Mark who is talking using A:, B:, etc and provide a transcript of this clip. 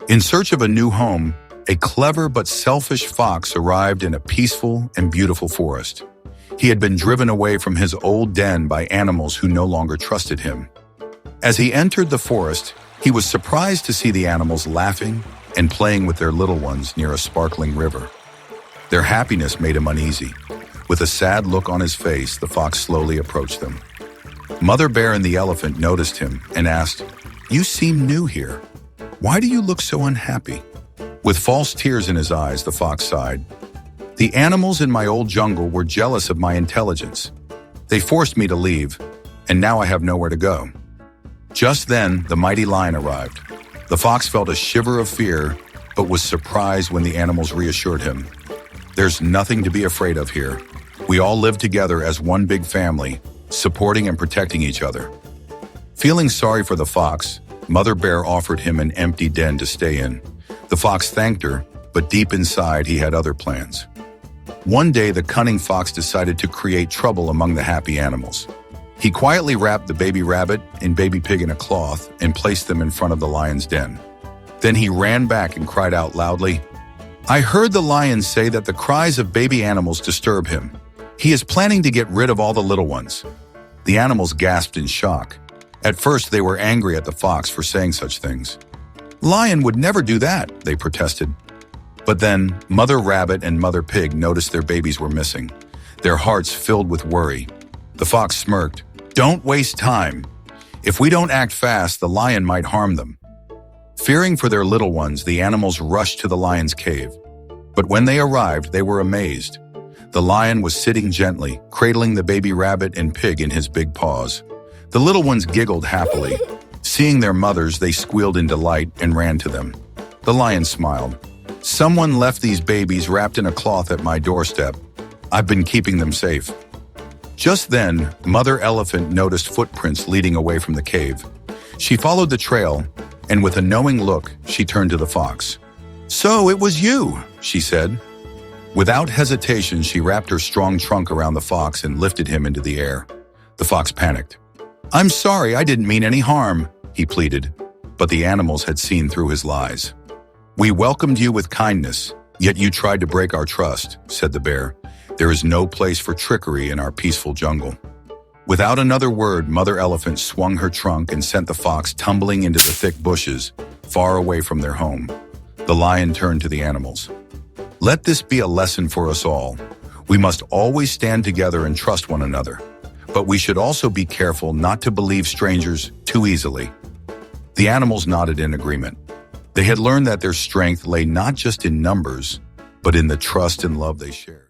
A: In search of a new home, a clever but selfish fox arrived in a peaceful and beautiful forest. He had been driven away from his old den by animals who no longer trusted him. As he entered the forest, he was surprised to see the animals laughing and playing with their little ones near a sparkling river. Their happiness made him uneasy. With a sad look on his face, the fox slowly approached them. Mother Bear and the elephant noticed him and asked, "You seem new here. Why do you look so unhappy?" With false tears in his eyes, the fox sighed. "The animals in my old jungle were jealous of my intelligence. They forced me to leave, and now I have nowhere to go." Just then, the mighty lion arrived. The fox felt a shiver of fear, but was surprised when the animals reassured him. "There's nothing to be afraid of here. We all live together as one big family, supporting and protecting each other." Feeling sorry for the fox, Mother Bear offered him an empty den to stay in. The fox thanked her, but deep inside he had other plans. One day, the cunning fox decided to create trouble among the happy animals. He quietly wrapped the baby rabbit and baby pig in a cloth and placed them in front of the lion's den. Then he ran back and cried out loudly, "I heard the lion say that the cries of baby animals disturb him. He is planning to get rid of all the little ones." The animals gasped in shock. At first, they were angry at the fox for saying such things. "Lion would never do that," they protested. But then, Mother Rabbit and Mother Pig noticed their babies were missing, their hearts filled with worry. The fox smirked, "Don't waste time. If we don't act fast, the lion might harm them." Fearing for their little ones, the animals rushed to the lion's cave. But when they arrived, they were amazed. The lion was sitting gently, cradling the baby rabbit and pig in his big paws. The little ones giggled happily. Seeing their mothers, they squealed in delight and ran to them. The lion smiled. "Someone left these babies wrapped in a cloth at my doorstep. I've been keeping them safe." Just then, Mother Elephant noticed footprints leading away from the cave. She followed the trail, and with a knowing look, she turned to the fox. "So it was you," she said. Without hesitation, she wrapped her strong trunk around the fox and lifted him into the air. The fox panicked. "I'm sorry, I didn't mean any harm," he pleaded, but the animals had seen through his lies. "We welcomed you with kindness, yet you tried to break our trust," said the bear. "There is no place for trickery in our peaceful jungle." Without another word, Mother Elephant swung her trunk and sent the fox tumbling into the thick bushes, far away from their home. The lion turned to the animals. "Let this be a lesson for us all. We must always stand together and trust one another. But we should also be careful not to believe strangers too easily." The animals nodded in agreement. They had learned that their strength lay not just in numbers, but in the trust and love they shared.